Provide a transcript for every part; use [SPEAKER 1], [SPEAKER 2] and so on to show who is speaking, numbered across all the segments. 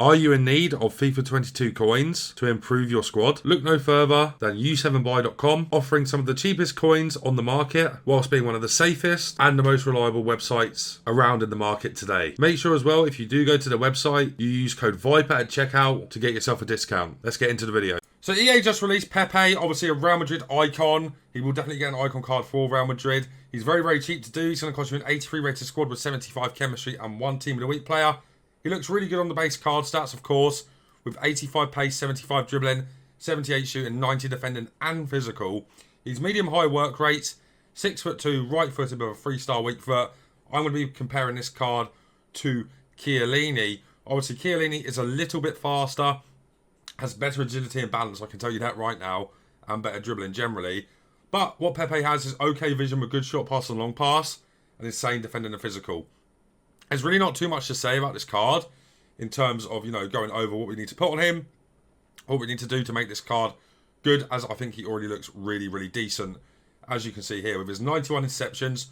[SPEAKER 1] Are you in need of FIFA 22 coins to improve your squad? Look no further than u7buy.com, offering some of the cheapest coins on the market whilst being one of the safest and the most reliable websites around in the market today. Make sure as well, if you do go to the website, you use code VIPER at checkout to get yourself a discount. Let's get into the video. So EA just released Pepe, obviously a Real Madrid icon. He will definitely get an icon card for Real Madrid. He's very, very cheap to do. He's going to cost you an 83 rated squad with 75 chemistry and 1 team of the week player. He looks really good on the base card stats, of course, with 85 pace, 75 dribbling, 78 shooting, 90 defending and physical. He's medium-high work rate, 6'2", right-footed with a 3-star weak foot. I'm going to be comparing this card to Chiellini. Obviously, Chiellini is a little bit faster, has better agility and balance, I can tell you that right now, and better dribbling generally. But what Pepe has is okay vision with good short pass and long pass, and insane defending and physical. There's really not too much to say about this card in terms of, going over what we need to put on him, what we need to do to make this card good, as I think he already looks really, really decent. As you can see here, with his 91 interceptions,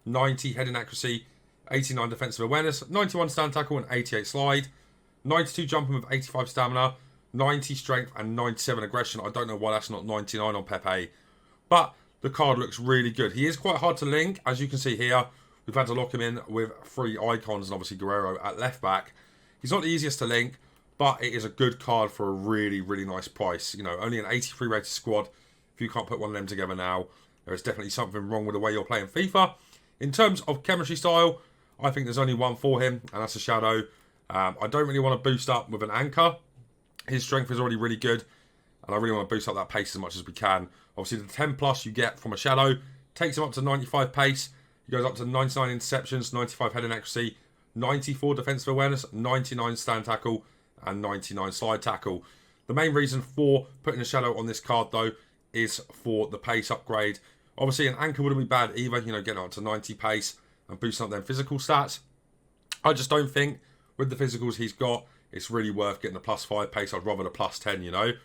[SPEAKER 1] 90 heading accuracy, 89 defensive awareness, 91 stand tackle and 88 slide, 92 jumping with 85 stamina, 90 strength and 97 aggression. I don't know why that's not 99 on Pepe, but the card looks really good. He is quite hard to link, as you can see here. We've had to lock him in with 3 icons and obviously Guerrero at left back. He's not the easiest to link, but it is a good card for a really, really nice price. Only an 83 rated squad. If you can't put one of them together now, there is definitely something wrong with the way you're playing FIFA. In terms of chemistry style, I think there's only one for him, and that's a Shadow. I don't really want to boost up with an anchor. His strength is already really good, and I really want to boost up that pace as much as we can. Obviously, the 10 plus you get from a Shadow takes him up to 95 pace. He goes up to 99 interceptions, 95 heading accuracy, 94 defensive awareness, 99 stand tackle, and 99 slide tackle. The main reason for putting a Shadow on this card, though, is for the pace upgrade. Obviously, an anchor wouldn't be bad either, getting up to 90 pace and boosting up them physical stats. I just don't think, with the physicals he's got, it's really worth getting the +5 pace. I'd rather the +10,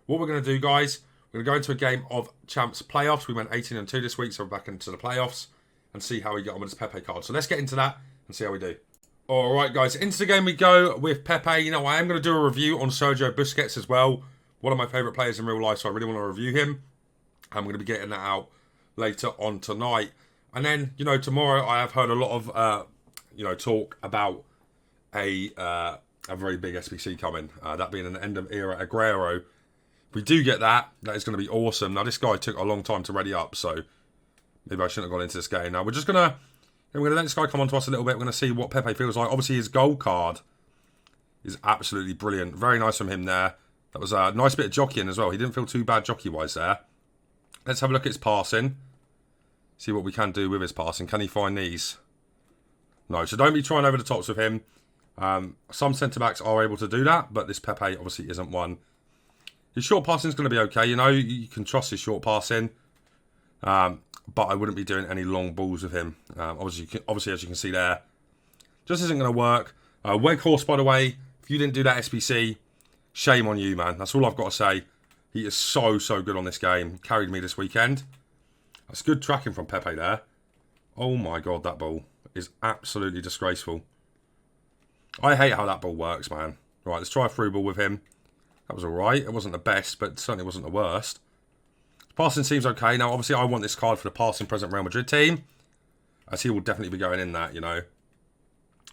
[SPEAKER 1] What we're going to do, guys, we're going to go into a game of Champs playoffs. We went 18-2 this week, so we're back into the playoffs and see how we get on with this Pepe card. So let's get into that and see how we do. Alright guys, into the game we go with Pepe. I am going to do a review on Sergio Busquets as well. One of my favourite players in real life, so I really want to review him. I'm going to be getting that out later on tonight. And then, tomorrow I have heard a lot of, talk about a very big SBC coming. That being an end of era Aguero. If we do get that, that is going to be awesome. Now this guy took a long time to ready up, so maybe I shouldn't have gone into this game. Now we're just going to let this guy come on to us a little bit. We're going to see what Pepe feels like. Obviously his goal card is absolutely brilliant. Very nice from him there. That was a nice bit of jockeying as well. He didn't feel too bad jockey-wise there. Let's have a look at his passing. See what we can do with his passing. Can he find these? No, so don't be trying over the tops with him. Some centre-backs are able to do that, but this Pepe obviously isn't one. His short passing is going to be okay. You can trust his short passing. But I wouldn't be doing any long balls with him. Obviously, as you can see there, just isn't going to work. Weghorst, by the way, if you didn't do that SBC, shame on you, man. That's all I've got to say. He is so, so good on this game. Carried me this weekend. That's good tracking from Pepe there. Oh my God, that ball is absolutely disgraceful. I hate how that ball works, man. Right, let's try a through ball with him. That was alright. It wasn't the best, but certainly wasn't the worst. Passing seems okay. Now, obviously, I want this card for the passing present Real Madrid team, as he will definitely be going in that,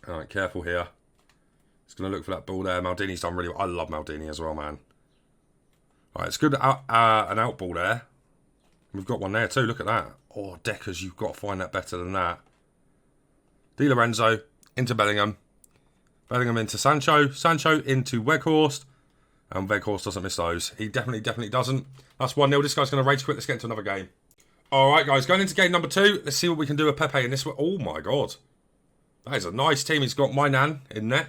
[SPEAKER 1] All right, careful here. He's going to look for that ball there. Maldini's done really well. I love Maldini as well, man. All right, it's good an out ball there. We've got one there too. Look at that. Oh, Deckers, you've got to find that better than that. Di Lorenzo into Bellingham. Bellingham into Sancho. Sancho into Weghorst. And Weghorst doesn't miss those. He definitely doesn't. That's 1-0. This guy's going to rage quit. Let's get into another game. Alright, guys. Going into game number 2. Let's see what we can do with Pepe in this one. Oh, my God. That is a nice team. He's got Mainan in net.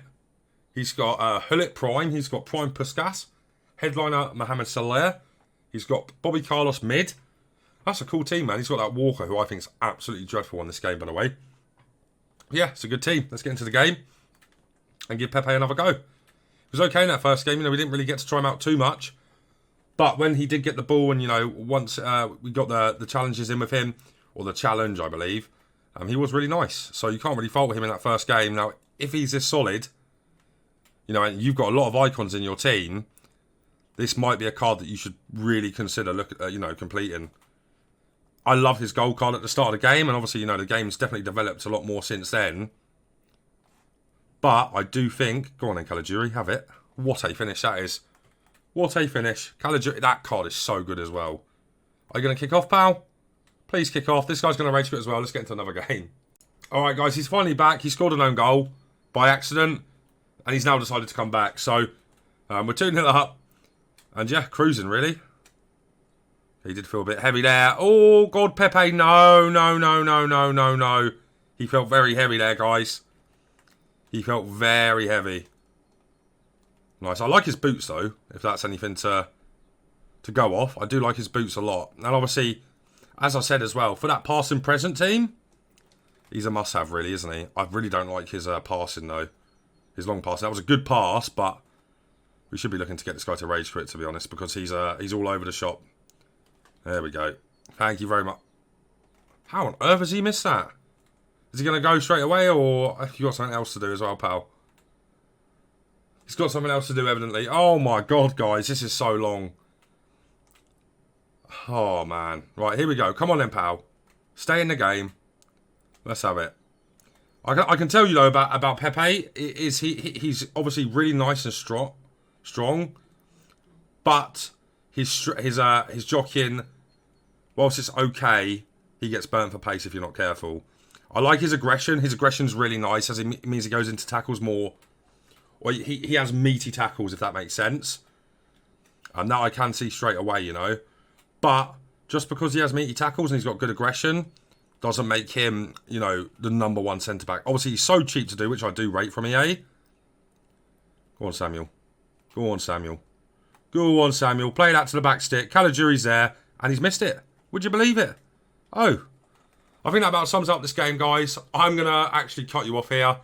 [SPEAKER 1] He's got Hullet Prime. He's got Prime Puskas. Headliner Mohamed Salah. He's got Bobby Carlos mid. That's a cool team, man. He's got that Walker, who I think is absolutely dreadful on this game, by the way. Yeah, it's a good team. Let's get into the game and give Pepe another go. It was okay in that first game. We didn't really get to try him out too much. But when he did get the ball and, once we got the challenges in with him, or the challenge, I believe, he was really nice. So you can't really fault him in that first game. Now, if he's this solid, you know, and you've got a lot of icons in your team, this might be a card that you should really consider completing. I love his gold card at the start of the game, and obviously, you know, the game's definitely developed a lot more since then. But I do think, go on then, Caligiuri, have it. What a finish that is. What a finish. Caligiuri, that card is so good as well. Are you going to kick off, pal? Please kick off. This guy's going to rage quit as well. Let's get into another game. Alright, guys, he's finally back. He scored an own goal by accident, and he's now decided to come back. So, we're 2-0 up. And yeah, cruising, really. He did feel a bit heavy there. Oh, God, Pepe. No, no, no, no, no, no, no. He felt very heavy there, guys. He felt very heavy. Nice. I like his boots, though, if that's anything to go off. I do like his boots a lot. And obviously, as I said as well, for that passing present team, he's a must-have, really, isn't he? I really don't like his passing, though. His long pass. That was a good pass, but we should be looking to get this guy to rage quit, to be honest, because he's all over the shop. There we go. Thank you very much. How on earth has he missed that? Is he going to go straight away, or have you got something else to do as well, pal? He's got something else to do, evidently. Oh, my God, guys. This is so long. Oh, man. Right, here we go. Come on then, pal. Stay in the game. Let's have it. I can tell you, though, about Pepe. He's obviously really nice and strong. But his jockeying, whilst it's okay, he gets burnt for pace if you're not careful. I like his aggression. His aggression's really nice, as it means he goes into tackles more. Or he has meaty tackles, if that makes sense. And that I can see straight away, you know. But just because he has meaty tackles and he's got good aggression doesn't make him, you know, the number one centre-back. Obviously, he's so cheap to do, which I do rate from EA. Go on, Samuel. Go on, Samuel. Go on, Samuel. Play that to the back stick. Caligiuri's there, and he's missed it. Would you believe it? Oh. I think that about sums up this game, guys. I'm going to actually cut you off here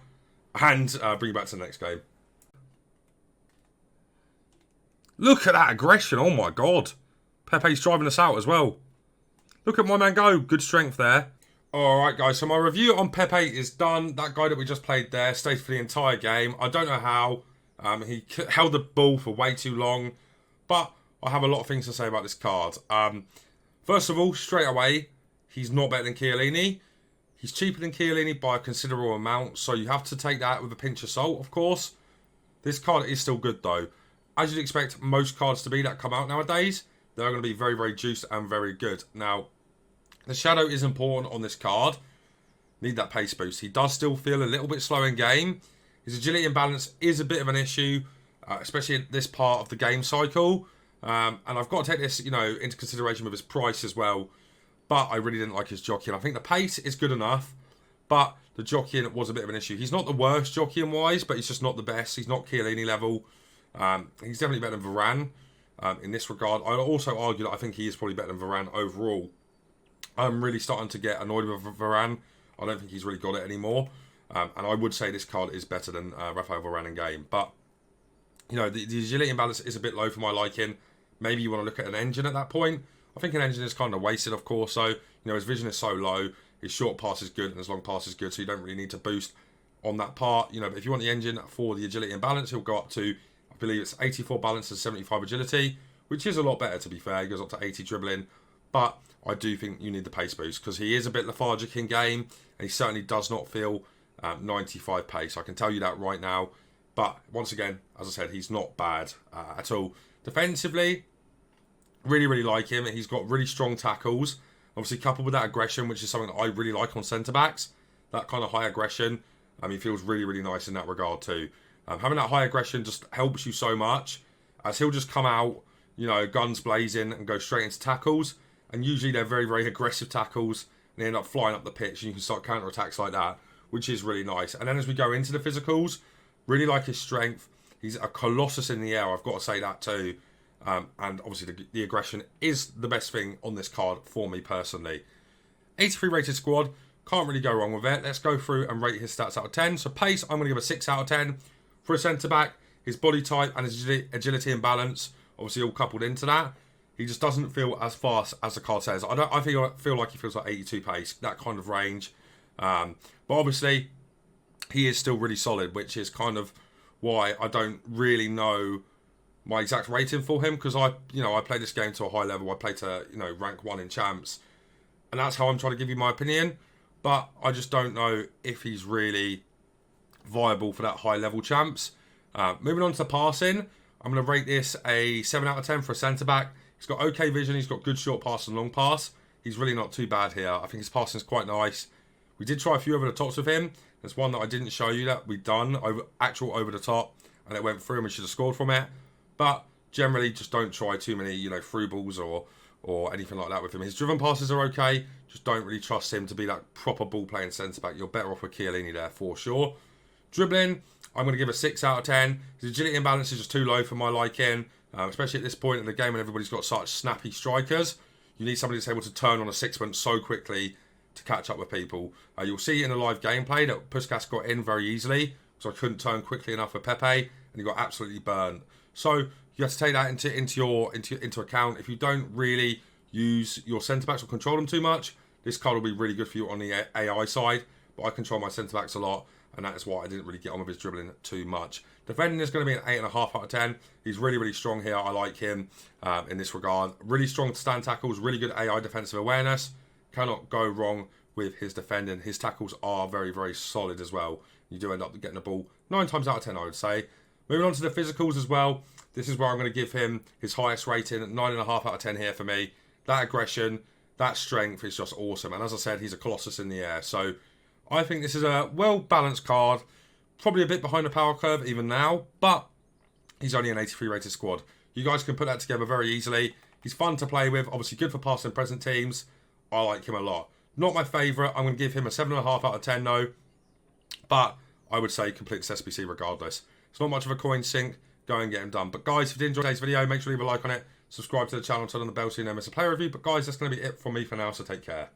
[SPEAKER 1] and bring you back to the next game. Look at that aggression. Oh, my God. Pepe's driving us out as well. Look at my man go. Good strength there. Alright, guys. So my review on Pepe is done. That guy that we just played there stayed for the entire game. I don't know how. He held the ball for way too long. But I have a lot of things to say about this card. First of all, straight away, he's not better than Chiellini. He's cheaper than Chiellini by a considerable amount. So you have to take that with a pinch of salt, of course. This card is still good, though. As you'd expect most cards to be that come out nowadays, they're going to be very, very juiced and very good. Now, the shadow is important on this card. Need that pace boost. He does still feel a little bit slow in game. His agility and balance is a bit of an issue, especially in this part of the game cycle. And I've got to take this, you know, into consideration with his price as well. But I really didn't like his jockeying. I think the pace is good enough, but the jockeying was a bit of an issue. He's not the worst jockeying-wise, but he's just not the best. He's not Chiellini level. He's definitely better than Varane in this regard. I also argue that I think he is probably better than Varane overall. I'm really starting to get annoyed with Varane. I don't think he's really got it anymore. And I would say this card is better than Rafael Varane in game. But, you know, the agility and balance is a bit low for my liking. Maybe you want to look at an engine at that point. I think an engine is kind of wasted, of course. So, you know, his vision is so low. His short pass is good and his long pass is good. So you don't really need to boost on that part. You know, but if you want the engine for the agility and balance, he'll go up to, I believe it's 84 balance and 75 agility, which is a lot better, to be fair. He goes up to 80 dribbling. But I do think you need the pace boost because he is a bit lethargic in game and he certainly does not feel 95 pace. I can tell you that right now. But once again, as I said, he's not bad at all. Defensively, really, really like him. He's got really strong tackles. Obviously, coupled with that aggression, which is something that I really like on centre-backs. That kind of high aggression. He feels really, really nice in that regard too. Having that high aggression just helps you so much. As he'll just come out, you know, guns blazing and go straight into tackles. And usually they're very, very aggressive tackles. And they end up flying up the pitch and you can start counter-attacks like that, which is really nice. And then as we go into the physicals, really like his strength. He's a colossus in the air, I've got to say that too. And obviously the aggression is the best thing on this card for me personally. 83 rated squad, can't really go wrong with it. Let's go through and rate his stats out of 10. So pace, I'm going to give a 6 out of 10. For a centre-back, his body type and his agility and balance, obviously all coupled into that. He just doesn't feel as fast as the card says. I feel like he feels like 82 pace, that kind of range. But obviously, he is still really solid, which is kind of why I don't really know my exact rating for him, because I played this game to a high level. I played to, rank 1 in champs, and that's how I'm trying to give you my opinion. But I just don't know if he's really viable for that high level champs. Moving on to passing, I'm going to rate this a 7 out of 10 for a centre back. He's got okay vision. He's got good short pass and long pass. He's really not too bad here. I think his passing is quite nice. We did try a few over the tops with him. There's one that I didn't show you that we've done over the top, and it went through and we should have scored from it. But generally, just don't try too many, through balls or anything like that with him. His driven passes are okay. Just don't really trust him to be that proper ball playing centre back. You're better off with Chiellini there for sure. Dribbling, I'm going to give a 6 out of 10. His agility and balance is just too low for my liking, especially at this point in the game when everybody's got such snappy strikers. You need somebody that's able to turn on a sixpence so quickly to catch up with people. You'll see in the live gameplay that Puskas got in very easily, because I couldn't turn quickly enough for Pepe, and he got absolutely burnt. So you have to take that into account. If you don't really use your centre backs or control them too much, this card will be really good for you on the AI side. But I control my centre backs a lot, and that is why I didn't really get on with his dribbling too much. Defending is going to be an 8.5 out of 10. He's really, really strong here. I like him in this regard. Really strong stand tackles, really good AI defensive awareness. Cannot go wrong with his defending. His tackles are very, very solid as well. You do end up getting the ball 9 times out of 10, I would say. Moving on to the physicals as well. This is where I'm going to give him his highest rating, 9.5 out of 10 here for me. That aggression, that strength is just awesome. And as I said, he's a colossus in the air. So I think this is a well-balanced card. Probably a bit behind the power curve even now, but he's only an 83 rated squad. You guys can put that together very easily. He's fun to play with. Obviously good for past and present teams. I like him a lot. Not my favourite. I'm going to give him a 7.5 out of 10 though. But I would say complete this SBC regardless. It's not much of a coin sink. Go and get him done. But guys, if you did enjoy today's video, make sure you leave a like on it. Subscribe to the channel, turn on the bell so you never miss a player review. But guys, that's going to be it from me for now, so take care.